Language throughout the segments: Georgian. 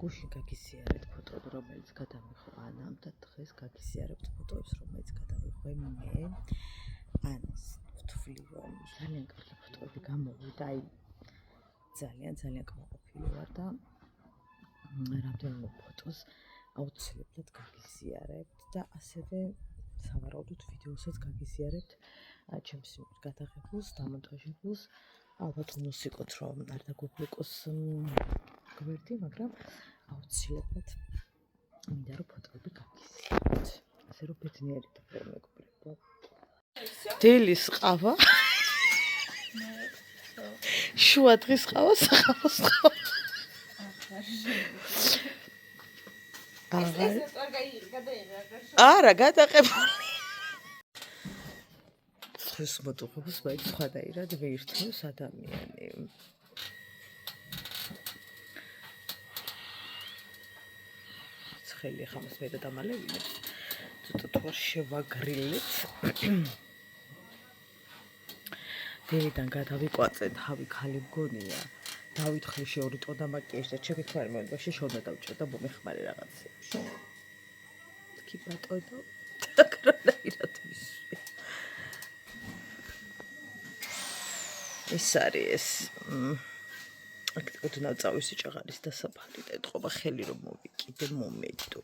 გუშინ გაგიზიარებთ ფოტოები, რომელიც გადამიღო ანამ და დღეს გაგიზიარებთ ფოტოებს, რომელიც გადამიღო მე ანას. ვთვლი რომ ძალიან კარგი ფოტოები გამოვიდა, აი ძალიან კმაყოფილი ვარ და რამდენიმე ფოტოს აუცილებლად გაგიზიარებთ და ასევე სავარაუდოდ ვიდეოსაც გაგიზიარებთ ჩემს გადაღებულს, დამონტაჟებულს. ალბათ უნდა სიყოთ რომ არ დაგუბრიყოს გვერდი, მაგრამ აუცილებლად მინდა რომ ფოტოები გაგიზიაროთ. ასე რომ ბედნიერი და ვერ მეგობრებო. დილის ყავა. შუა დღის ყავა, სახალხოს ყავა. არა, გადაყებული. ხეს მოტოხობს მაინც სხვადაირად ვეირთმევს ადამიანი. ცხელი ხამს მე და დამალევინებს. ცოტა თვარ შევაგრილეთ. დედან გადავიკვაწე, თავი ქალი მგონია. დავითხრე შეურიტყო და მაკიაჟი და ჩემი ხმარი მომენტში შეშოვდა დავჭერ და მომეხმარე რაღაცებში. კი ბატონო, დაკრანაირად მისვე. ეს არის ეს აქტიურად წავისი ჭაღარის დასაფარი და ეთყობა ხელი რომ მოვიკიდე მომენტო.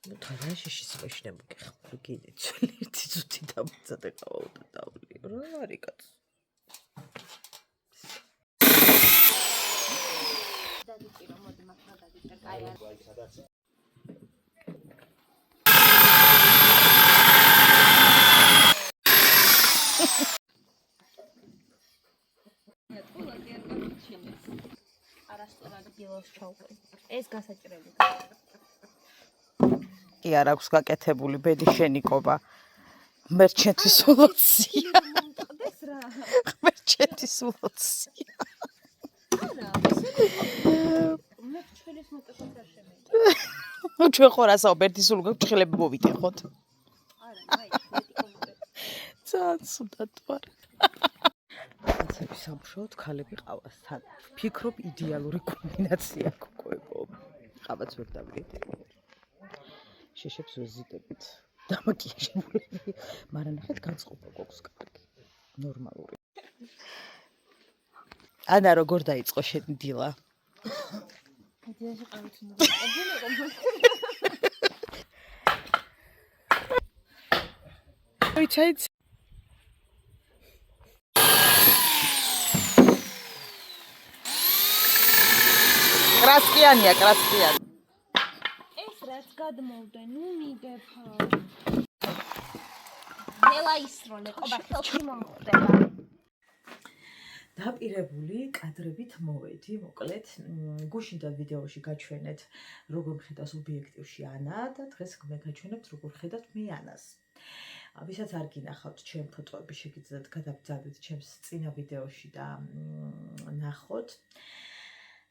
ну თარაშიში სპეშნე მოგეხმარ კიდე ძველი ერთი ზუთი დამწადე ყავა და დავლი რა არის კაც დაგიწირო მოდი მაგ დაგიწერ კაი არის არასწორად ბილოს ჩავყრი ეს გასაჭრელი კი არ აქვს გაკეთებული ბედი შენიკობა მერჩეთის ულოცია მომტყდეს რა მერჩეთის ულოცია არა მე ჩხელის მოტოქს არ შემეჭა ჩვენ ხო რასაო ბერდის ულ გჭხილები მოვიტეხოთ არა აი ძალიან სუდად ვარ სამშობლოდ ქალები ყავას თან ფიქრობ იდეალური კომბინაცია გქონებო ყავაც ვერ დავიდე შეშებს ვეზიდებით დამაკიაჟებული მაგრამ ნახეთ განწყობა გვაქვს კარგი ნორმალური ანა როგორ დაიწყო შენი დილა იდეაში ყავით უნდა ვიცით კრასკიანია კრასკიანი ეს რაც გადმოვდე ნუ მიგეფა ნელა ისროლე ყობა ხელში მომხდება დაპირებული კადრებით მოვედი მოკლედ გუშინ და ვიდეოში გაჩვენეთ როგორ ხედავს ობიექტივში ანა და დღეს მე გაჩვენებთ როგორ ხედავთ მე ანას ვისაც არ გინახავთ ჩემ ფოტოები შეგიძლიათ გადაგძაბეთ ჩემს წინა ვიდეოში და ნახოთ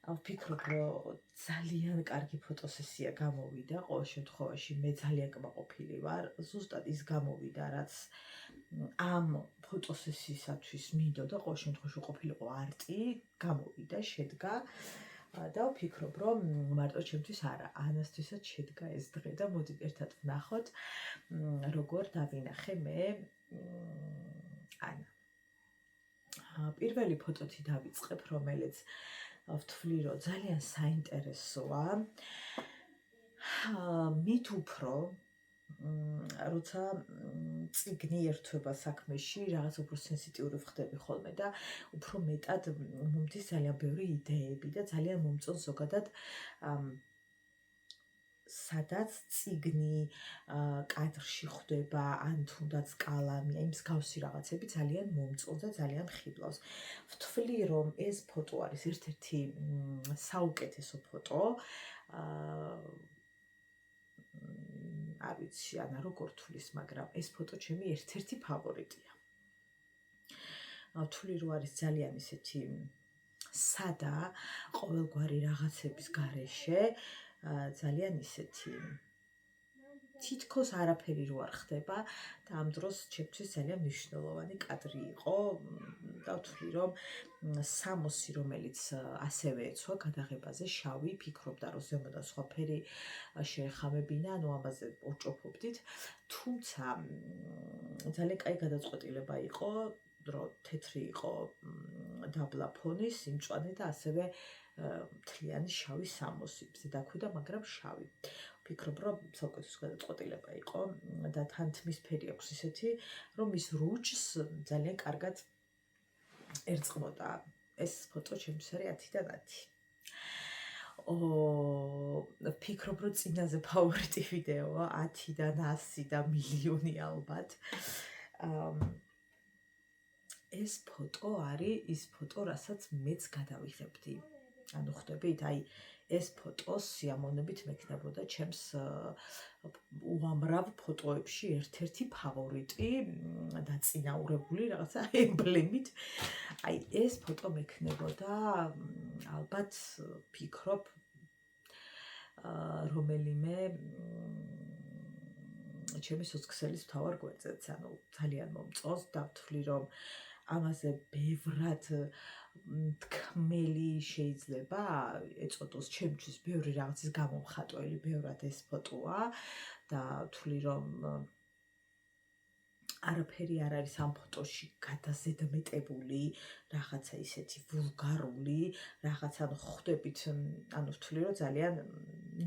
ვფიქრობ რომ ძალიან კარგი ფოტოსესია გამოვიდა ყოველ შემთხვევაში მე ძალიან კმაყოფილი ვარ ზუსტად ის გამოვიდა რაც ამ ფოტოსესიისათვის მინდოდა ყოველ შემთხვევაში ყოფილიყო არტი გამოვიდა შედგა და ვფიქრობ რომ მარტო ჩემთვის არა ანასთვისაც შედგა ეს დღე და მოდით ერთად ვნახოთ როგორ დავინახე მე ანა პირველი ფოტოთი დავიწყებ რომელიც ვთვლი რომ ძალიან საინტერესოა მით უფრო როცა წიგნი ერთვება საქმეში რაღაც უფრო სენსიტიური ხდები ხოლმე და უფრო მეტად მომდის ძალიან ბევრი იდეები და ძალიან მომწონს ზოგადად სადაც წიგნი კადრში ხვდება ან თუნდაც კალამი აი მსგავსი რაღაცები ძალიან მომწონს და ძალიან ხიბლავს ვთვლი რომ ეს ფოტო არის ერთ-ერთი საუკეთესო ფოტო არ ვიცი ანა როგორ თulis მაგრამ ეს ფოტო ჩემი ერთ-ერთი ფავორიტია ვთვლი რომ არის ძალიან ისეთი სადა ყოველგვარი რაღაცების გარეშე ძალიან ისეთი თითქოს არაფერი რო არ ხდება და ამ დროს ჩემთვის ძალიან მნიშვნელოვანი კადრი იყო და ვთვლი რომ სამოსი რომელიც ასევე ეცვა გადაღებაზე შავი ფიქრობდა რომ ზემოდან სხვა ფერი შეეხამებინა ანუ ამაზე ორჭოფობდით თუმცა ძალიან კაი გადაწყვეტილება იყო რომ თეთრი იყო დაბლა ფონი სიმწვანე და ასევე მთლიანი შავი სამოსი ზედაქვი და მაგრამ შავი ვფიქრობ რომ საუკეთესო გადაწყვეტილება იყო და თან თმის ფერი აქვს ისეთი რომ ის რუჯს ძალიან კარგად ერწყმოდა ეს ფოტო ჩემთვის არის 10-დან 10 ვფიქრობ რომ წინაზე ფავორიტი ვიდეოა 10-დან 100 და მილიონი ალბათ ეს ფოტო არის ის ფოტო რასაც მეც გადავიღებდი ანუ ხვდებით აი ეს ფოტო სიამოვნებით მექნებოდა ჩემს უამრავ ფოტოებში ერთ-ერთი ფავორიტი დაწინაურებული რაღაცა ემბლემით აი ეს ფოტო მექნებოდა ალბათ ფიქრობ რომელიმე ჩემი სოციქსელის მთავარ გვერდზეც ანუ ძალიან მომწონს და ვთვლი რომ ამაზე ბევრად თქმელი შეიძლება ეწოდოს ჩემთვის ბევრი რაღაცის გამომხატველი ბევრად ეს ფოტოა და ვთვლი რომ არაფერი არ არის ამ ფოტოში გადაზედმეტებული რაღაცა ისეთი ვულგარული რაღაცა ანუ ხვდებით ანუ ვთვლი რომ ძალიან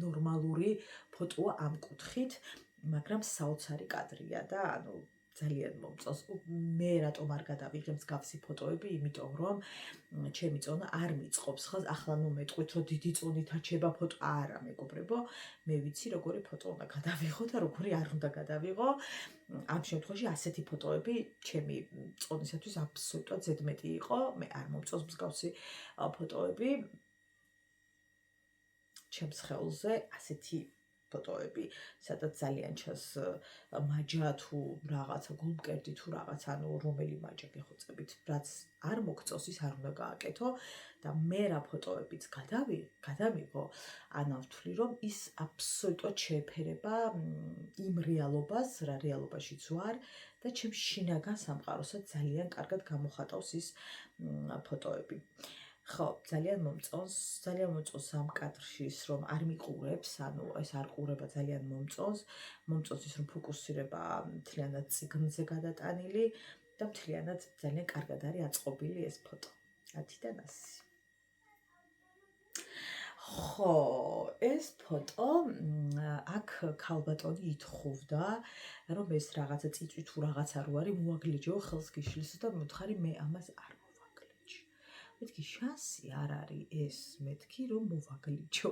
ნორმალური ფოტოა ამ კუთხით მაგრამ საოცარი კადრია და ანუ ძალიან მომწონს. მე რატომ არ გადავიღე მსგავსი ფოტოები, იმიტომ რომ ჩემი წონა არ მიწყობს. ხა ახლა ნუ მეტყვით რომ დიდი წონით აჩება ფოტო, არა მეგობრებო, მე ვიცი როგორი ფოტო უნდა გადავიღო და როგორი არ უნდა გადავიღო. ამ შემთხვევაში ასეთი ფოტოები ჩემი წონისათვის აბსოლუტურად ზედმეტი იყო. მე არ მომწონს მსგავსი ფოტოები. ჩემს ხელზე ასეთი ფოტოები, სადაც ძალიან ჩანს მაჯა თუ რაღაცა გულმკერდი თუ რაღაცა, ანუ რომელი მაჯა გეხოცებით, რაც არ მოგწონს ის არ უნდა გააკეთო და მე რა ფოტოებიც გადავიღო, ანუ ვთვლი რომ ის აბსოლუტურად შეეფერება იმ რეალობას, რა რეალობაშიც ვარ და ჩემს შინაგან სამყაროსაც ძალიან კარგად გამოხატავს ის ფოტოები. ხო, ძალიან მომწონს ამ კადრში ის რომ არ მიყურებს, ანუ ეს არ ყურება ძალიან მომწონს ის რომ ფოკუსირება მთლიანად ციგნზე გადატანილი და მთლიანად ძალიან კარგად არის აწყობილი ეს ფოტო. 10-დან 100. ხო, ეს ფოტო აქ ქალბატონი ითხოვდა, რომ ეს რაღაცა წიწვი თუ რაღაცა რო არის, მოაგლიჯო ხელს გიშლისო და მოთხარი მე ამას არ მეთქი შანსი არ არის ეს მეთქი რომ მოვაგლიჯო.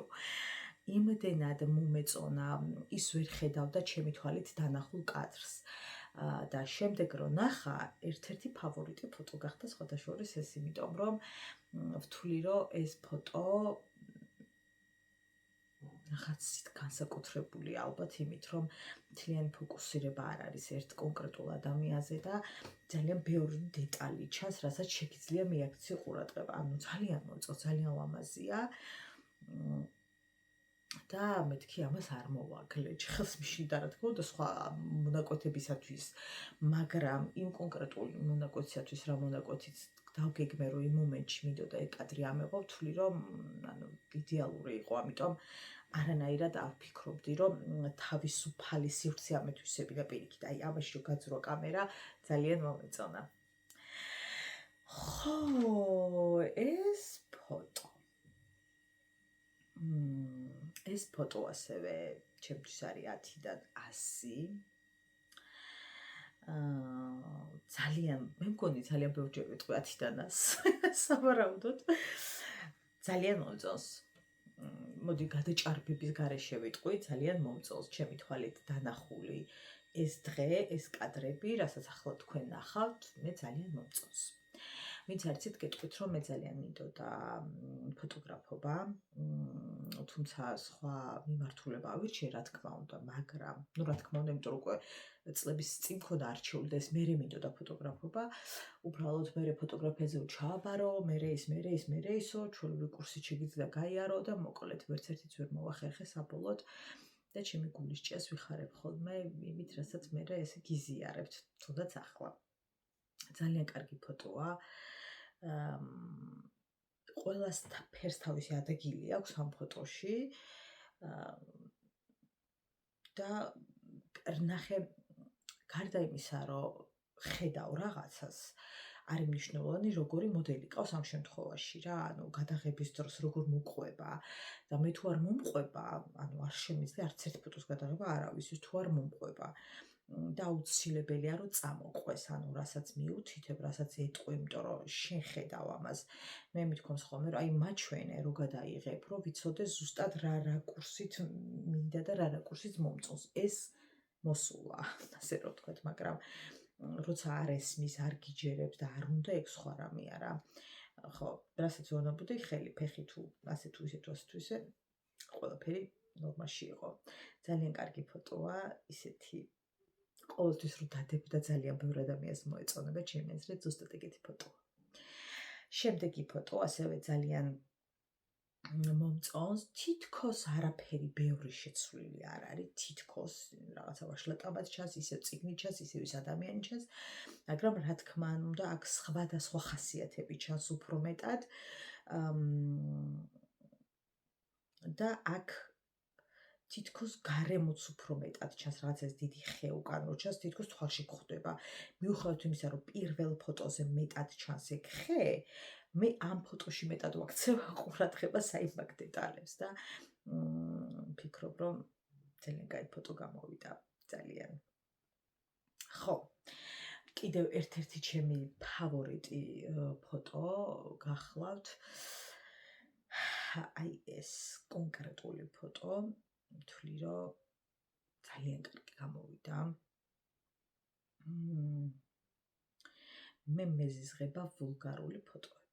იმდენად მომეწონა ის ვერ ხედავდა ჩემი თვალით დანახულ კადრს. და შემდეგ რო ნახა, ერთ-ერთი ფავორიტი ფოტო გახდა სხვადასხვა ეს, იმიტომ რომ ვთვლი რომ ეს ფოტო რაღაცით განსაკუთრებული ალბათ იმით რომ მთლიანი ფოკუსირება არ არის ერთ კონკრეტულ ადამიანზე და ძალიან ბევრი დეტალი ჩანს, რასაც შეგიძლია მიაქციო ყურადღება. ანუ ძალიან მომწონს, ძალიან ლამაზია. და მეთქი ამას არ მოვაგლეჯ. ხელს მიშლიდა რა თქმა უნდა სხვა მონაკვეთებისათვის, მაგრამ იმ კონკრეტული მონაკვეთისათვის რა მონაკვეთიც დავგეგმე რომ იმ მომენტში მინდოდა კადრი ამეღო, ვთვლი რომ ანუ იდეალური იყო, ამიტომ არანაირად არ ვფიქრობდი რომ თავისუფალი სივრცე ამეთვისები და პირიქით აი ამაში რომ გაძრო კამერა ძალიან მომეწონა. ხო, ეს ფოტო ასევე ჩემთვის არის 10-დან 100. ძალიან მე მგონი ძალიან ბევრჯერ ვიტყვი 10-დან 100 სავარაუდოდ. ძალიან მომწონს. მოდი გადაჭარბების გარეშე ვიტყვი, ძალიან მომწონს ჩემი თვალით დანახული ეს დღე, ეს კადრები, რასაც ახლა თქვენ ნახავთ, მე ძალიან მომწონს. ვინც არიცით გეტყვით რომ მე ძალიან მინდოდა ფოტოგრაფობა, თუმცა სხვა მიმართულება ავირჩიე რა თქმა უნდა, მაგრამ ნუ რა თქმა უნდა, იმიტომ რომ უკვე წლების წინ მქონდა არჩეული და ეს მერე მინდოდა ფოტოგრაფობა, უბრალოდ მერე ფოტოგრაფიაზე ჩააბარო, მერე ისო, ჩვეულებრივ კურსით შეგიძლია გაიარო და მოკლედ ვერც ერთიც ვერ მოვახერხე საბოლოოდ და ჩემი გულის ჭიას ვიხარებ ხოლმე იმით, რასაც მე ესე გიზიარებთ, თუნდაც ახლა. ძალიან კარგი ფოტოა. ყველას ფერს თავისი ადგილი აქვს ამ ფოტოში. და ნახე გარდა იმისა, რომ ხედავ რაღაცას, არის მნიშვნელოვანი როგორი მოდელი ყავს ამ შემთხვევაში რა, ანუ გადაღების დროს როგორ მოყვება და მე თუ არ მომყვება, ანუ არ შემიძლია არც ერთ ფოტოს გადაღება არავისთვის თუ არ მომყვება. და აუცილებელია რომ წამოყვეს, ანუ რასაც მიუთითებ, რასაც ეტყვი, იმიტომ რომ შენ ხედავ ამას. მე მithkoms ხოლმე რომ აი მაჩვენე რო გადაიღებ, რომ ვიცოდე ზუსტად რა რაკურსით მინდა და რა რაკურსით მომწონს. ეს მოსულა, ასე რომ ვთქვათ, მაგრამ როცა არ ესმის, არ გიჯერებს და არ უნდა ეგ სხვა რამეა რა. ხო, რასაც ვონებოდი, ხელი, ფეხი თუ ასე თუ ისე, ყველაფერი ნორმაში იყო. ძალიან კარგი ფოტოა, ისეთი ყოველთვის რომ დადებდა ძალიან ბევრ ადამიანს მოეწონება, ჩემი აზრით ზუსტად ეგეთი ფოტოა. შემდეგი ფოტო ასევე ძალიან მომწონს, თითქოს არაფერი ბევრი შეცვლილი არ არის, თითქოს რაღაცა ვაშლატაბად ჩანს, ისევ წიგნით ჩანს, ისევ ის ადამიანი ჩანს, მაგრამ რა თქმა უნდა, აქ სხვადასხვა ხასიათები ჩანს უფრო მეტად. და აქ თითქოს გარემოც უფრო მეტად ჩანს, რაღაც ეს დიდი ხე უკან რო ჩანს, თითქოს თვალში გვხვდება. მიუხედავად იმისა, რომ პირველ ფოტოზე მეტად ჩანს ეგ ხე, მე ამ ფოტოში მეტად ვაქცევ ყურადღებას აი მაგ დეტალებს და ვფიქრობ, რომ ძალიან კაი ფოტო გამოვიდა, ძალიან. ხო. კიდევ ერთ-ერთი ჩემი ფავორიტი ფოტო გახლავთ. აი ეს კონკრეტული ფოტო ვთვლი, რომ ძალიან კარგი გამოვიდა. მე მეზიზღება ვულგარული ფოტოები.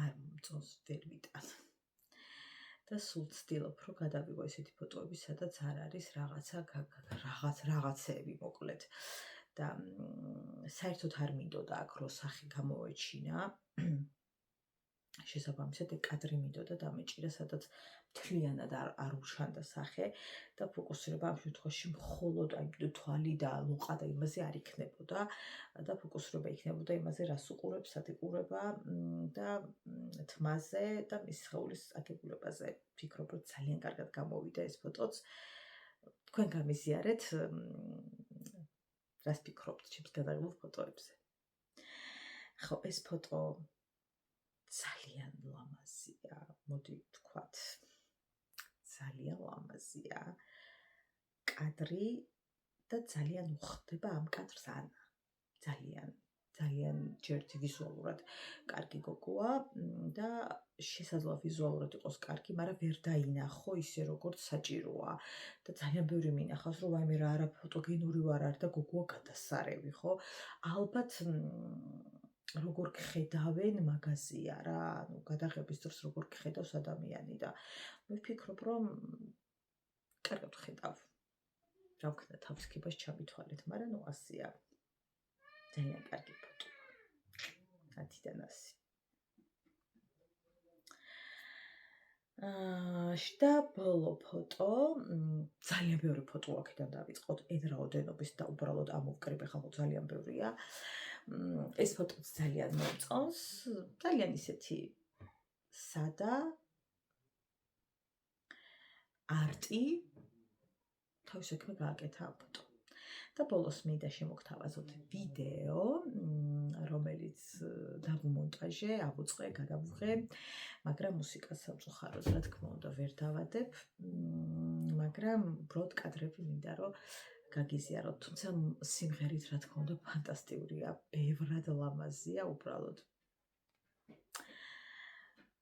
არ მომწონს, ვერ ვიტან. და სულ ვცდილობ, რომ გადავიღო ესეთი ფოტოები, სადაც არ არის რაღაცეები მოკლედ. და საერთოდ არ მინდოდა აქ რო სახე გამოვეჩინა. შესაბამისად ეგ კადრი მინდოდა დამეჭირა, სადაც მთლიანად არ უშანდა სახე და ფოკუსირება ამ შემთხვევაში მხოლოდ აი თვალი და ლოყა და იმაზე არ იქნებოდა და ფოკუსირება იქნებოდა იმაზე, რას უყურებს, სად იყურება და თმაზე და მის სხეულის აგებულებაზე. ვფიქრობ, რომ ძალიან კარგად გამოვიდა ეს ფოტოც. თქვენ გამიზიარეთ, რას ფიქრობთ ჩემს გადაღებულ ფოტოებზე. ხო, ეს ფოტო ძალიან ლამაზია, მოდი ვთქვათ, ძალიან ლამაზია კადრი და ძალიან უხდება ამ კადრს ანა. ძალიან ჯერთი ვიზუალურად კარგი გოგოა და შესაძლოა ვიზუალურად იყოს კარგი, მაგრამ ვერ დაინახო ისე როგორც საჭიროა და ძალიან ბევრი მინახავს, რომ ვაიმე რა არა ფოტოგენური ვარ და გოგოა გადასარევი, ხო? ალბათ როგორ გხედავენ მაგაზია რა, ანუ გადაღების დროს როგორ გხედავს ადამიანი და მე ვფიქრობ, რომ კარგად ვხედავ. რა ვქნა თავს ქებას ჩამითვალეთ, მაგრამ ნუ ასია. ძალიან კარგი ფოტო. 10-დან 100. და ბოლო ფოტო, ძალიან ბევრი ფოტო აქედან დავიწყოთ, εν რაოდენობის და უბრალოდ ამოვკრიბე ხალხო ძალიან ბევრია. ეს ფოტოც ძალიან მომწონს, ძალიან ისეთი სადა არტი თავის საქმე გააკეთა ამ ფოტო. და ბოლოს მინდა შემოგთავაზოთ ვიდეო, რომელიც დავუმონტაჟე, ავუწყე, გადავუღე, მაგრამ მუსიკას სამწუხაროდ, რა თქმა უნდა, ვერ დავადებ, მაგრამ უბრალოდ კადრები მინდა რომ გაგიზიაროთ, თუმცა სიმღერით რა თქმა უნდა ფანტასტიკურია, ბევრად ლამაზია, უბრალოდ.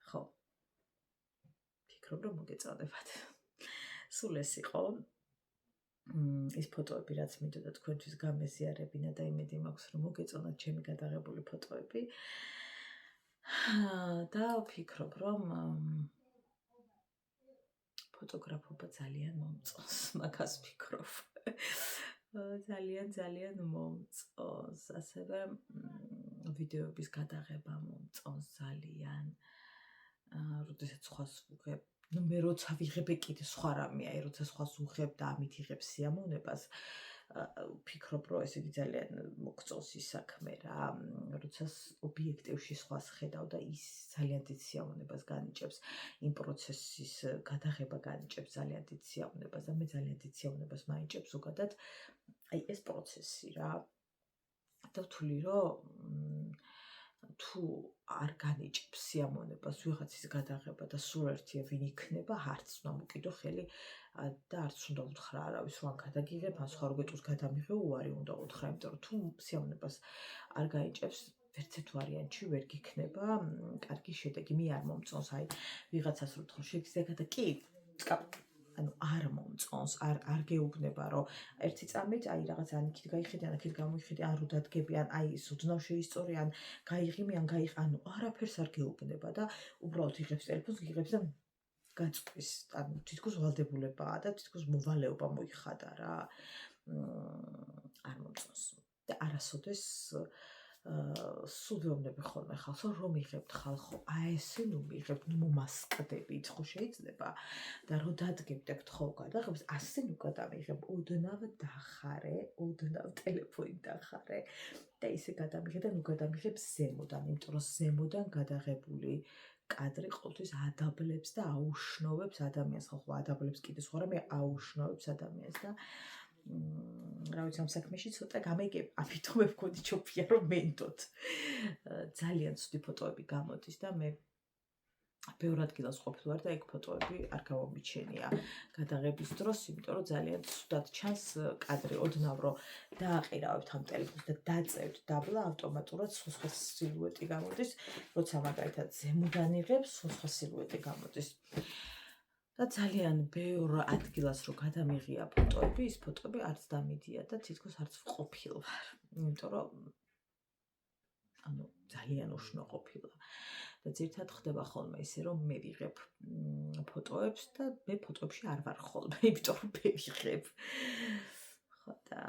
ხო. ფიქრობ, რომ მოგეწონებათ. სულ ეს იყო ის ფოტოები, რაც მინდოდა თქვენთვის გამეზიარებინა და იმედი მაქვს, რომ მოგეწონათ ჩემი გადაღებული ფოტოები. და ვფიქრობ, რომ ფოტოგრაფობა ძალიან მომწონს, მაგას ვფიქრობ. ძალიან მომწონს, ასევე ვიდეოების გადაღება მომწონს ძალიან. როდესაც სხვას ვუღებ, ნუ მე როცა ვიღებ კიდე სხვა რამეა, როცა სხვას ვუღებ და ამით იღებ სიამოვნებას, ვფიქრობ, რომ ესე იგი ძალიან მოგწონს ის საქმე რა, როცა ობიექტივში სხვას ხედავ და ის ძალიან დიდ სიამოვნებას განიჭებს, იმ პროცესის გადაღება განიჭებს ძალიან დიდ სიამოვნებას და მე ძალიან დიდ სიამოვნებას მაინჭებს ზოგადად აი ეს პროცესი რა. და ვთვლი, რომ თუ არ განიჭებს სიამოვნებას ვიღაცის გადაღება და სულ ერთია ვინ იქნება, არც უნდა მოკიდო ხელი და არც უნდა უთხრა არავის რომ გადაგიღებ, ან სხვა როგეწურს გადამიღე, უარი უნდა უთხრა, იმიტომ რომ თუ სიამოვნებას არ განიჭებს ვერცერთ ვარიანტში ვერ გიქნება კარგი შედეგი. მე არ მომწონს აი ვიღაცას რო თქო შეგზეგა და კი ანუ არ მომწონს, არ გეუბნება რომ ერთი წამით აი რაღაც ან იქით გაიხედე, ან აქეთ გამოიხედე, ან რო დადგები, ან აი სუდნავ შეისწორი, ან გაიღიმე, ან ანუ არაფერს არ გეუბნება და უბრალოდ იღებს ტელეფონს, გიღებს და გაწვის. ანუ თითქოს ვალდებულებაა და თითქოს მოვალეობა მოიხადა რა. არ მომწონს. და არასოდეს სულ ვეუბნები ხოლმე ხალხს, რომ იღებთ ხალხო, აი ესე ნუ მიღებთ, ნუ მომასკდებით, ხო შეიძლება და რო დადგებთ და გთხოვ გადაღებს, ასე ნუ გადამიღებ, ოდნავ დახარე, ოდნავ ტელეფონით დახარე და ისე გადამიღე და ნუ გადამიღებ ზემოდან, იმიტომ რომ ზემოდან გადაღებული კადრი ყოველთვის ადაბლებს და აუშნოვებს ადამიანს, ხო ადაბლებს კიდე სხვა რამე აუშნოვებს ადამიანს და რა ვიცი ამ საქმეში ცოტა გამეგებ, ამიტომ მე ვქონდი ჩოფია რომ მენდოთ. ძალიან ცუდი ფოტოები გამოდის და მე ბევრ ადგილას ყოფილი ვარ და ეგ ფოტოები არ გამომიჩენია გადაღების დროს, იმიტომ რომ ძალიან ცუდად ჩანს კადრი, ოდნავ რომ დააყირავებთ ამ ტელეფონს და დაწევთ დაბლა, ავტომატურად სხვა სილუეტი გამოდის, როცა მაგალითად ზემოდან იღებს, სხვა სილუეტი გამოდის. და ძალიან ბევრ ადგილას რო გადამიღია ფოტოები, ის ფოტოები არც დამიდია და თითქოს არც ვყოფილ ვარ, იმიტომ რომ ანუ ძალიან უშნო ყოფილა. და ძირთად ხდება ხოლმე ისე რომ მე ვიღებ ფოტოებს და მე ფოტოებში არ ვარ ხოლმე, იმიტომ რომ მე ვიღებ. ხო და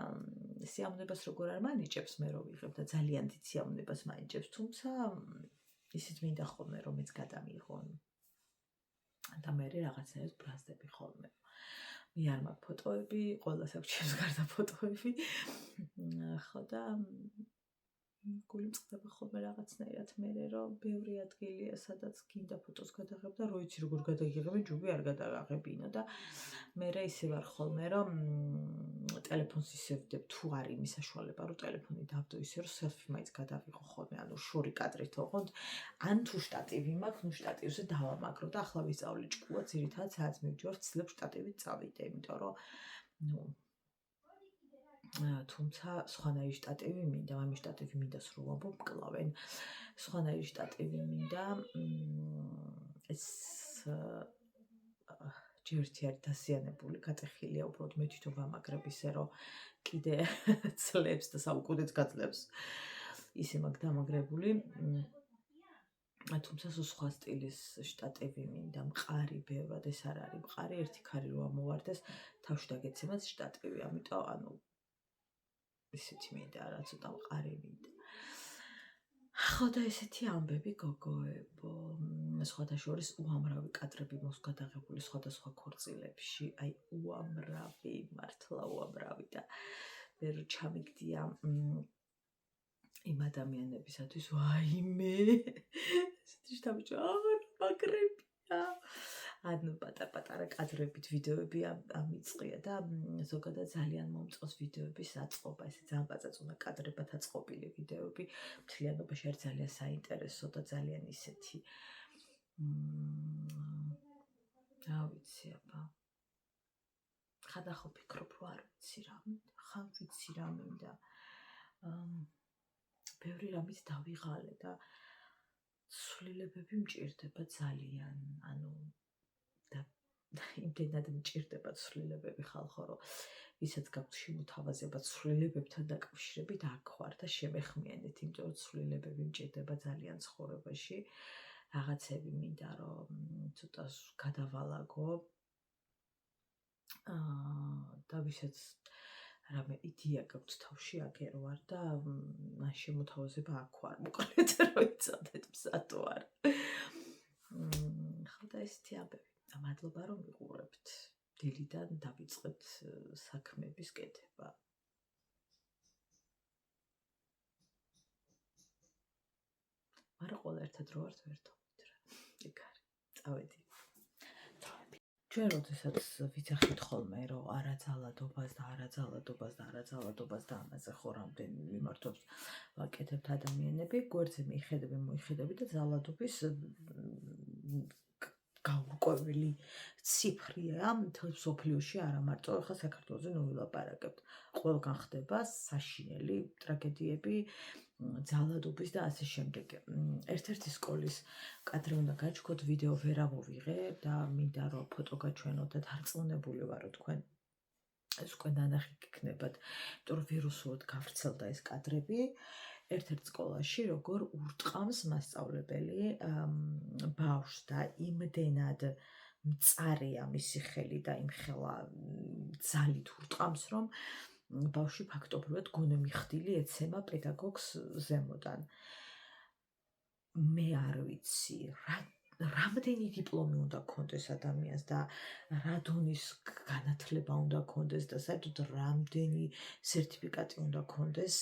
სიამოვნებას როგორ არ მანიჭებს მე რო ვიღებ და ძალიან დიდ სიამოვნებას მანიჭებს, თუმცა ისიც მინდა ხოლმე რომ მეც გადამიღონ. და მე რაღაცაებს ბრაზდები ხოლმე. მე არ მაქვს ფოტოები, ყველა საქმეში გარდა ფოტოები. ხო და გული მწყდება ხოლმე რაღაცნაირად მე რომ ბევრი ადგილია, სადაც გინდა ფოტოს გადაღებ და რო იცი როგორ გადაგიღები, ჯობი არ გადაღებინო და მე ისე ვარ ხოლმე რომ ტელეფონს ისე ვდებ, თუ არ იმის საშუალება, რომ ტელეფონი დავდო ისე რომ სელფი მაინც გადავიღო ხოლმე, ანუ შორი კადრით ოღონდ, ან თუ შტატივი მაქვს, ნუ შტატივზე დავამაგრო და ახლა ვისწავლი ჭკუა, ძირითადად სადაც მივჯვარ, ვცდილებ შტატივით წავიდე, იმიტომ რომ ნუ თუმცა სხვანაირი შტატივი მინდა, ამის შტატივი მინდა სულ ვამბობ, მკლავენ. სხვანაირი შტატივი მინდა, ეს ჯერ ერთი არის დასიანებული, გატეხილია უბრალოდ მე თვითონ ვამაგრებ ისე რომ კიდე წლებს და საუკუნეც გაძლებს. ისე მაგ დამაგრებული. თუმცა სხვა სტილის შტატივი მინდა, მყარი ბევრად, ეს არ არის მყარი, ერთი ქარი რო ამოვარდეს, თავში დაგეცემათ შტატივი, ამიტომ ანუ ისეთი მინდა, რა ცოტა მყარი მინდა. ხო და ესეთი ამბები გოგოებო, სხვადასხვა უამრავი კადრები მოხს გადაღებული სხვადასხვა ქორწილებში, აი უამრავი, მართლა უამრავი და ვერ ჩამიგდია იმ ადამიანებისათვის, ვაიმე, ესეთი შთაბეჭდა, მაგრებია. ანუ პატარ-პატარა კადრებით ვიდეოები ამიწყია და ზოგადად ძალიან მომწონს ვიდეოების აწყობა, ესე ძალიან პაწაწუნა კადრებად აწყობილი ვიდეოები, მთლიანობაში არის ძალიან საინტერესო და ძალიან ისეთი რა ვიცი აბა. ხადა ხო ფიქრობ რომ არ ვიცი რა მინდა, ხან ვიცი რა მინდა. ბევრი რამით დავიღალე და ცვლილებები მჭირდება ძალიან, ანუ და იმდენად მჭირდება ცვლილებები ხალხო, რომ ვისაც გაქვთ შემოთავაზება ცვლილებებთან დაკავშირებით, აქ ვარ და შემეხმიანეთ, იმიტომ რომ ცვლილებები მჭირდება ძალიან ცხოვრებაში. რაღაცები მინდა რომ ცოტა გადავალაგო. და ვისაც რამე იდეა გაქვთ თავში, აგერ ვარ და ამ შემოთავაზება აქ ვარ, მოკლედ რომ იცოდეთ, მზად ვარ. ხო და ესეთი ამბები. მადლობა რომ მიყურებთ. დილიდან დავიწყეთ საქმების კეთება. მაგრამ ყველა ერთად რო ვართ ვერთობით რა. ეგ არის. წავედი. ჩვენ როდესაც ვიცახით ხოლმე რომ არაძალადობას და ამაზე ხო რამდენი მიმართობს ვაკეთებთ ადამიანები, გვერდზე მიხედები და ძალადობის გაურკვეველი ციფრია მთელ მსოფლიოში, არა მარტო ახლა საქართველოზე ნუ ვილაპარაკებთ. ყველგან ხდება საშინელი ტრაგედიები, ძალადობის და ასე შემდეგ. ერთ-ერთი სკოლის კადრი უნდა გაჩქოთ, ვიდეო ვერ ამოვიღე და მინდა რომ ფოტო გაჩვენოთ და დარწმუნებული ვარ რომ თქვენ ეს უკვე ნანახი გიქნებათ, იმიტომ რომ ვირუსულად გავრცელდა ეს კადრები. ერთ-ერთ სკოლაში როგორ ურტყამს მასწავლებელი ბავშვს და იმდენად მწარეა მისი ხელი და იმ ხელა ძალით ურტყამს, რომ ბავშვი ფაქტობრივად გონემიხდილი ეცემა პედაგოგს ზემოდან. მე არ ვიცი რამდენი დიპლომი უნდა გქონდეს ადამიანს და რა დონის განათლება უნდა გქონდეს და საერთოდ რამდენი სერტიფიკატი უნდა გქონდეს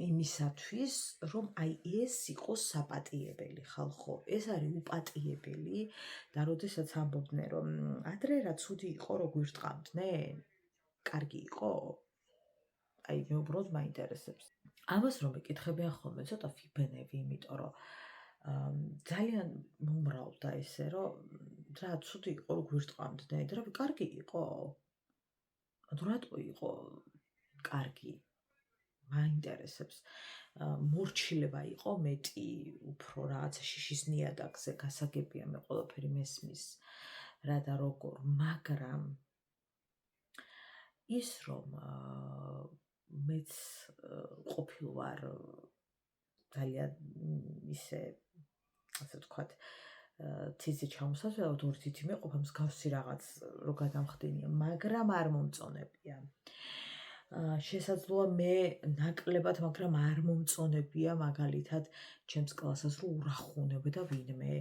იმისათვის, რომ აი ეს იყოს საპატიებელი ხალხო. ეს არის უპატიებელი და როდესაც ამბობდნენ, რომ ადრე რა ცუდი იყო, რო გვირტყამდნენ, კარგი იყო? აი მე უბრალოდ მაინტერესებს. ამას რომ ეკითხებიან ხოლმე ცოტა ვიბნევი, იმიტომ რომ ძალიან მომრავლდა ესე, რომ რა ცუდი იყო, რო გვირტყამდნენ, და რა კარგი იყო? რატო იყო კარგი? მაინტერესებს. მორჩილება იყო მეტი, უფრო რაღაცა შიშის ნიადაგზე გასაგებია, მე ყველაფერი მესმის რა და როგორ, მაგრამ ის რომ მეც ყოფილვარ ძალიან ისე, ასე ვთქვათ, თიზე ჩამოსასვლელად ორი თითი მეყოფა მსგავსი რაღაც რო გადამხდენია, მაგრამ არ მომწონებია. შესაძლოა მე ნაკლებად, მაგრამ არ მომწონებია მაგალითად ჩემს კლასას რო ურახუნებდა ვინმე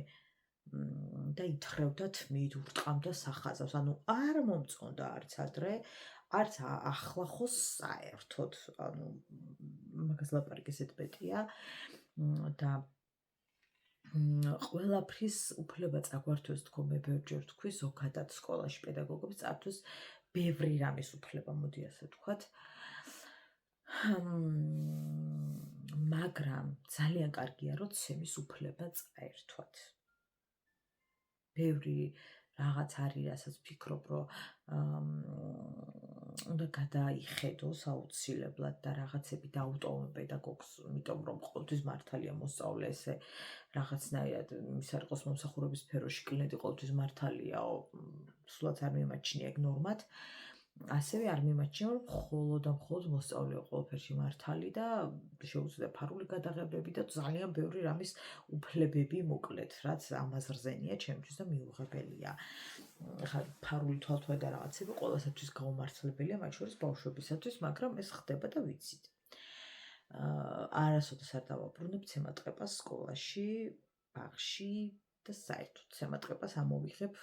და ითხრევდა თმით, ურტყამდა სახაზავს. ანუ არ მომწონდა არც ადრე, არც ახლა ხო საერთოდ, ანუ მაგას ლაპარაკი ესეთ მეტია და ყველაფრის უფლება წაგვართვეს თქო, მე ბევრჯერ ვთქვი, ზოგადად სკოლაში პედაგოგებს წართვის ბევრი რამის უფლება, მოდი ასე ვთქვათ. მაგრამ ძალიან კარგია, რომ ცემის უფლება წაერთვათ. ბევრი რაღაც არის, რასაც ვფიქრობ, რომ უნდა გადაიხედოს აუცილებლად და რაღაცები დაუტოვონ პედაგოგს, იმიტომ რომ ყოველთვის მართალია მოსწავლე ესე რაღაცნაირად ის არ იყოს მომსახურების სფეროში კლინეტი ყოველთვის მართალიაო, სულაც არ მიმაჩნია ეგ ნორმად. ასევე არ მიმაჩნია, რომ მხოლოდ და მხოლოდ მოსწავლეო ყველაფერში მართალი და შეუძლია ფარული გადაღებები და ძალიან ბევრი რამის უფლებები მოკლედ, რაც ამაზრზენია ჩემთვის და მიუღებელია. ხა ფარული თვალთვალე და რაღაცები ყველასათვის გაუმართლებელია, მათ შორის ბავშვებისათვის, მაგრამ ეს ხდება და ვიცით. არასოდეს არ დავაბრუნებ ცემატყეპას სკოლაში, ბაღში და საერთოდ ცემატყეპას ამოვიღებ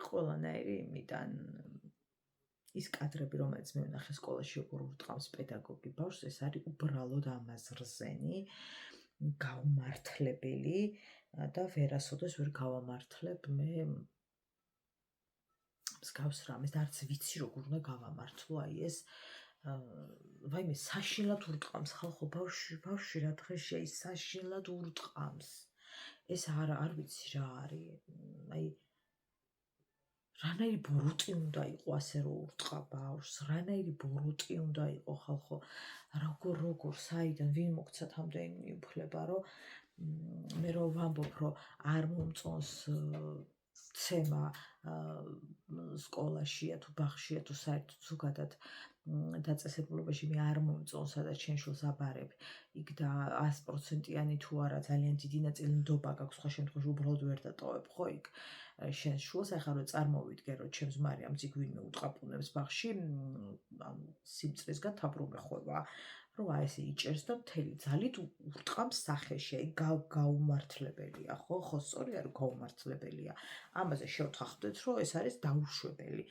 ყველანაირი იმიდან ის კადრები, რომელიც მე ვნახე სკოლაში, როგორ ურტყამს პედაგოგი ბავშვს, ეს არის უბრალოდ ამაზრზენი, გაუმართლებელი და ვერასოდეს ვერ გავამართლებ მე მსგავს რამეს და არც ვიცი როგორ უნდა გავამართლო აი ეს ვაიმე საშინლად ურტყამს ხალხო ბავშვი რა დღეშია ის საშინლად ურტყამს. ეს არ ვიცი რა არის. აი რანაირი ბოროტი უნდა იყო ასე რომ ურტყა ბავშვს, რანაირი ბოროტი უნდა იყო ხალხო, როგორ საიდან ვინ მოგცათ ამდენი უფლება, რომ მე რომ ვამბობ, რომ არ მომწონს ცემა სკოლაშია თუ ბაღშია თუ საერთოდ ზოგადად დაწესებულებაში მე არ მომწონს, სადაც შენ შულს აბარებ, იქ და 100%-იანი თუ არა ძალიან დიდი ნაწილი ნდობა გაქვს, სხვა შემთხვევაში უბრალოდ ვერ დატოვებ, ხო იქ შენ შულს, ახლა რომ წარმოვიდგე, რომ ჩემს მარიამს იქ ვინმე უტყაპუნებს ბაღში, ან სიმწრისგან თაბრუმე ხვევა, რომ აი ესე იჭერს და მთელი ძალით ურტყამს სახეში, აი გაუმართლებელია, ხო, სწორი არის, გაუმართლებელია. ამაზე შევთანხმდეთ, რომ ეს არის დაუშვებელი.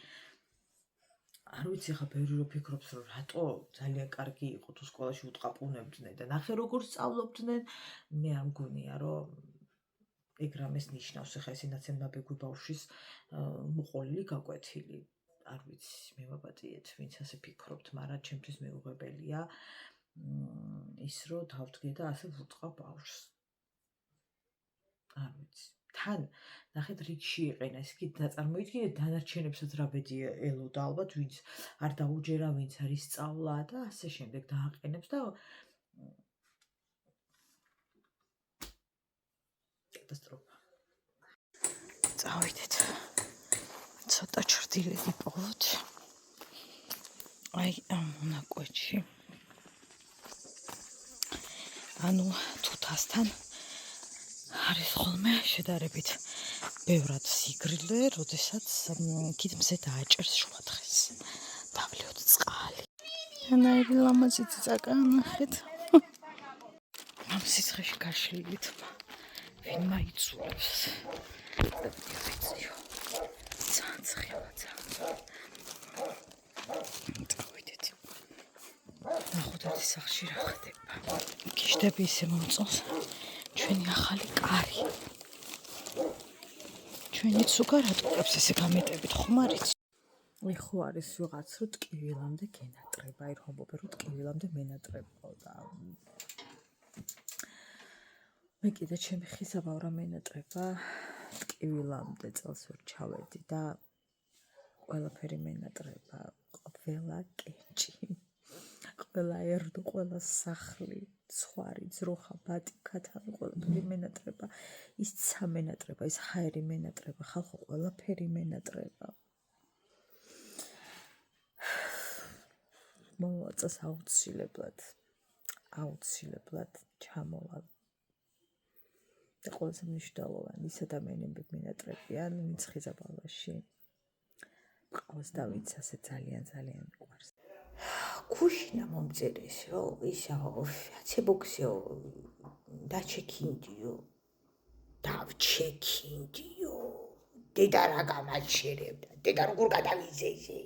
არ ვიცი, ხა ბევრი რო ფიქრობს, რომ რატო ძალიან კარგი იყო თუ სკოლაში უტყაპუნებდნენ და ნახე როგორ სწავლობდნენ, მე არ მგონია, რომ ეგ რამეს ნიშნავს, ხა ეს ინაცემ ნაბეგვი ბავშვის მოყოლილი გაკვეთილი. არ ვიცი, მევაბადიეთ, ვინც ასე ფიქრობთ, მაგრამ ჩემთვის მეუღებელია ის, რომ დავდგე და ასე ვუტყავ ბავშვს. არ ვიცი. თან ნახეთ რიგში იყენა, ეს კი დაწარმოიდგინეთ დანარჩენებსაც რა ბედი ელოდა ალბათ, ვინც არ დაუჯერა, ვინც არ ისწავლა და ასე შემდეგ დააყენებს და კატასტროფა. წავიდეთ. ცოტა ჩრდილები პოვოთ. აი ამ მონაკვეთში. ანუ თუთასთან არის ხოლმე შედარებით ბევრად სიგრილე, როდესაც კიდე მზე დააჭერს შუადღეს. დავლეოთ წყალი. ანაირი ლამაზი წაკა ნახეთ. ამ სიცხეში გაშლილით ვინ მაიცულებს. წავიდეთ. ნახოთ სახში რა ხდება. გიჟდები ისე მომწონს ჩვენი ახალი კარი. ჩვენი ცუგარატყობს ესე გამეტებით ხომ არის? ეხო არის ვიღაც რო ტკივილამდე გენატრება, აი რომბობე რო ტკივილამდე მენატრებო და მე კიდე ჩემი ხიზაბავრა მენატრება ტკივილამდე წელს ვერ ჩავედი და ყველაფერი მენატრება, ყველა კენჭი, ყველა ერდო, ყველა სახლი, ცხვარი, ძროხა, ბატი, ქათამი, ყველაფერი მენატრება, ის ცა მენატრება, ის ჰაერი მენატრება, ხალხო ყველაფერი მენატრება. მომაწას აუცილებლად ჩამოვალ. და ყველაზე მნიშვნელოვანი ის ადამიანები მენატრებიან, ვინც ხიზაბავაში ყავს და ვინც ასე ძალიან მიყვარს. ქუშინა მომწერესო, ისაო, აცებოქსეო, დაჩექინდიო, დავჩექინდიო, დედა რა გამაჩერებდა, დედა როგორ გადავიზეზე.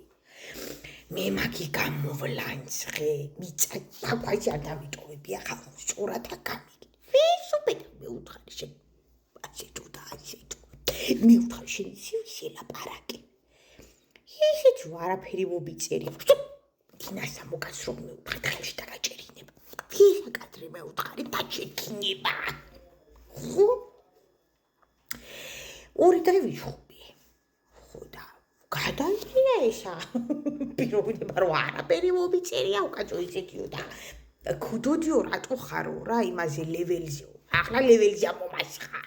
მე მაგი გამოვლანძღე, მიწა ბაგვაი არ დავიტოვები, ახლა სწორად გამიგე. ვისუბედა მე უთხარი შენ, ასე თუ და ასე თუ. მე უთხარი შენ ისე ლაპარაკი. ისეთ რო არაფერი მობიწერი. დინასა მოგასრობ მე უთხარი ხელში დაგაჭერინება. ვისა კადრი მე უთხარი დაჩექინება. ხო? ორი დავიშვი. ხო და გადაიჭირა ესა. პიროვნება რო არაფერი მობიწერია, უკაცო ისეთიო და ქუდოდიო რატო ხარო რა იმაზე ლეველზეო. ახლა ლეველზია მომასხა.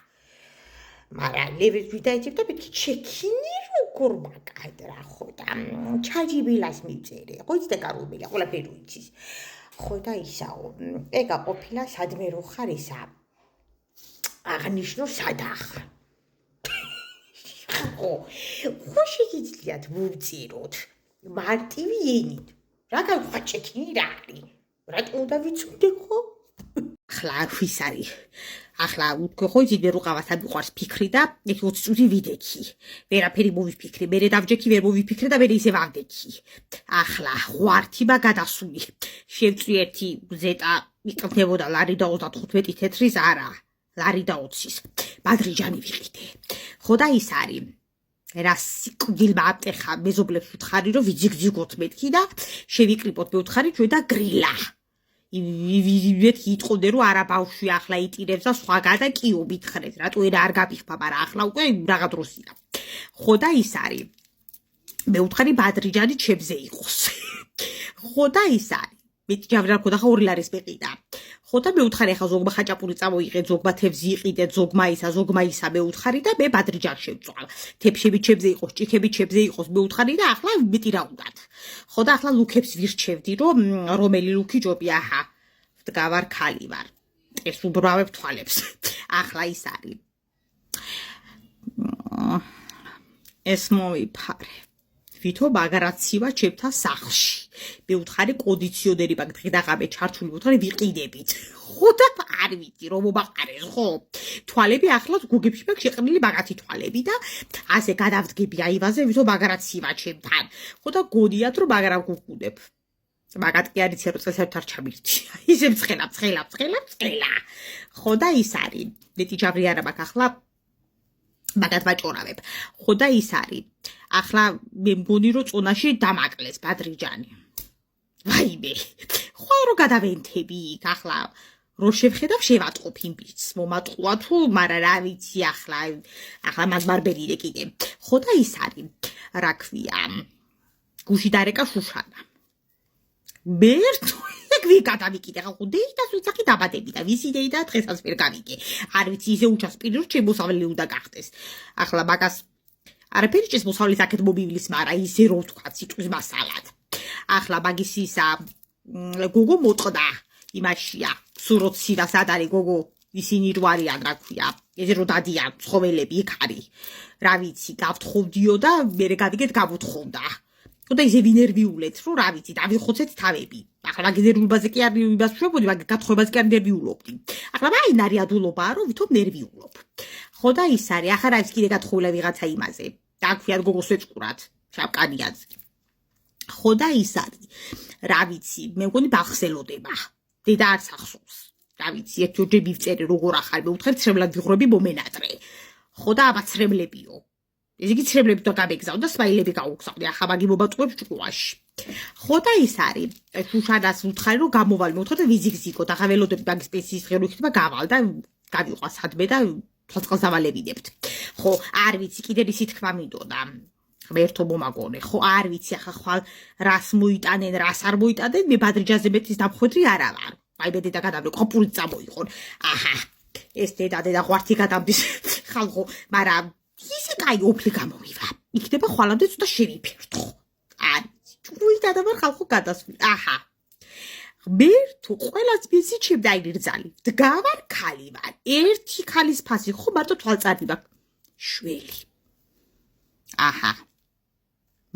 მაგრამ ლეველს ვიდაიჭებ და მეთქი ჩექინი როგორ მაკადრა ხო და ჩაჯიბილას მიწერე. ხო იცი და კარუბია, ყველაფერი იცის. ხო და ისაო, ეგა ყოფილა სადმე რო ხარ ისა. აღნიშნო სადახ. ხო შეგიძლიათ მოვწეროთ მარტივი ენით. რა გაგვხვა ჩექინი რა არის? რატომ უნდა ვიცოდე ხო? ახლა ვის არის? ახლა ხო იცით მე როყავას ამიყვარს ფიქრი და 20 წუთი ვიდექი. ვერაფერი მოვიფიქრე, მერე დავჯექი, ვერ მოვიფიქრე და მერე ისე ვავდექი. ახლა ღვართიმა გადასული. შევწვი ერთი ზეტა იყრდებოდა ლარი და 35 თეთრის არა. ლარი და 20-ის. ბადრიჯანი ვიყიდე. ხო და ის არის. რა სიკვდილმა აპტეხა მეზობლებს ვთხარი რომ ვიძიგძიგოთ მეთქი და შევიკრიბოთ მე ვთხარი ჩვენ და გრილა. მეთქი იტყოდე რომ არა ბავშვი ახლა იტირებს და სხვაგან და კიო მითხრეთ რატო ერა არ გაფიხბა, მაგრამ ახლა უკვე რაღა დროსია. ხო და ის არის. მე ვთხარი ბადრიჯანი ჩემზე იყოს. ხო და ის არის. მე ჯავრი რა ქონდა ხა 2 ლარის მეყიდა. ხო და მე ვთხარი ახლა ზოგმა ხაჭაპური წამოიღე, ზოგმა თევზი იყიდე, ზოგმა ისა მე ვთხარი და მე ბადრიჯანს შევწვალ. თეფშები ჩემზე იყოს, ჭიქები ჩემზე იყოს, მე ვთხარი და ახლა მეტი რა უნდათ. ხო და ახლა ლუქებს ვირჩევდი, რომ რომელი ლუქი ჯობია, აჰა. ვდგავარ ქალი ვარ. ეს უბრალოდ თვალებს. ახლა ის არის. ეს მოვიფარე. ვითომ აგარაცივა ჩემთან სახლში. მე ვთხარი კონდიციონერი მაგ დღე-დაღამე ჩართული ვთხარი ვიყიდებით. ხო და არ ვიცი რომ მომაყარეს ხო. თვალები ახლაც გუგებში მაგ შეყრილი მაგათი თვალები და ასე გადავდგები აივანზე ვითომ აგარაცივა ჩემთან. ხო და გონიათ რომ მაგრამ გუგუნებ. მაგათ კი არ იცი რომ წელსად არ ჩამირთი. ისე მცხელა. ხო და ის არის. მეტი ჯაბრი არა მაქვს ახლა მაგათ ვაჭორავებ. ხო და ის არის. ახლა მე მგონი რომ წონაში დამაკლეს ბადრიჯანი. ვაიმე. ხო რომ გადავენთები იქ ახლა რო შევხედავ შევატყობ იმის მომატყვა თუ მაგრამ რა ვიცი ახლა მაგმარბერიდე კიდე. ხო და ის არის. რა ქვია. გუში დარეკა შუშანა. მერტო ეგ ვიკადავიკიდე ხო დეიდას ვიცახი დაბადები და ვისი დეიდა დღესაც ვერ გავიგე. არ ვიცი ისე უჩასპირი რომ შემოსავლელი უნდა გახდეს. ახლა მაგას არაფერი ჭის მოსავლის აქეთ მომივლის მაგრამ ისე რო ვთქვა სიტყვის მასალად. ახლა მაგის ისა გოგო მოწყდა იმაშია სუროცი და სად არის გოგო ისინი რო არიან რა ქვია ესე რო დადიან ცხოველები იქ არის რა ვიცი გავთხოვდიო და მე გავიგეთ გავუთხოვდა და ისე ვინერვიულეთ რომ რა ვიცი დავიხოცეთ თავები ახლა მაგ ნერვიულობაზე კი არ ვიბასვებოდი მაგ გათხოვებას კი არ ნერვიულობდი ახლა მაინარი ადულობაა რომ ვითომ ნერვიულობ ხო და ის არის ახლა რა ის კიდე გათხოვილა ვიღაცა იმაზე და აქვიათ გოგოს ეწყურად შავკანიანზე ხო და ის არის რა ვიცი მე მგონი ბახსელოდება დედა არც ახსოვს რა ვიცი ერთჯერ მივწერე როგორ ახარ მე ვთხარ ცრემლად ვიღრები მომენატრე ხო და აბა ცრემლებიო ეს იგი ცრემლები და გამეგზავ და სმაილები გავუგზავნე ახლა მაგი მომაწყვებს ჭკუაში ხო და ის არის შუშანას ვთხარი რომ გამოვალ მე ვთხარ და ვიზიგზიგო და ახლა ველოდები მაგის პენსიის ღერო იქნება გავალ და გავიყვა სადმე და თვალწყალს დავალებინებთ ხო არ ვიცი კიდე ისი თქმა მინდოდა ერთო მომაგონე ხო არ ვიცი ახლა ხვალ რას მოიტანენ რას არ მოიტანენ მე ბადრიჯაზე მეტის დამხვედრი არა ვარ აი მე დედა გადავლე ყოფილი წამოიყონ აჰა ეს დედა ღვართი გადამდის ხალხო მაგრამ ისე კაი ოფლი გამომივა იქნება ხვალამდე ცოტა შევიფერდო არ ჭუიდა და ხალხო გადასული აჰა მერტო ყველას მისი ჩემ დაიგრძალი დგავარ ქალი ვარ ერთი ქალის ფასი ხო მარტო თვალწადი მაქვს შველი აჰა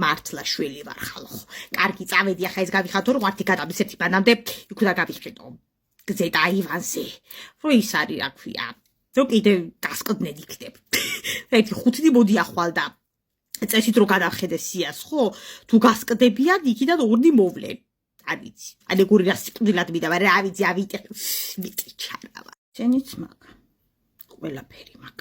მართლა შველი ვარ ხალხო კარგი წავედი ახლა ეს გავიხატო რომ ღვართი გადამდის ერთი ბანამდე იქ უნდა გავიხედო გზეთ აივანზე რო ის არის რა ქვია რომ კიდე გასკდნენ იქნებ ერთი ხუთი მოდი ახვალ და წესით რო გადავხედე სიას ხო თუ გასკდებიან იქიდან ორნი მოვლენ არ ვიცი ალეგორი რა სიკვდილად მიდა მაგრამ რა ვიცი ავიტეხე მიტი ჩარავა შენიც მაგ ყველაფერი მაგ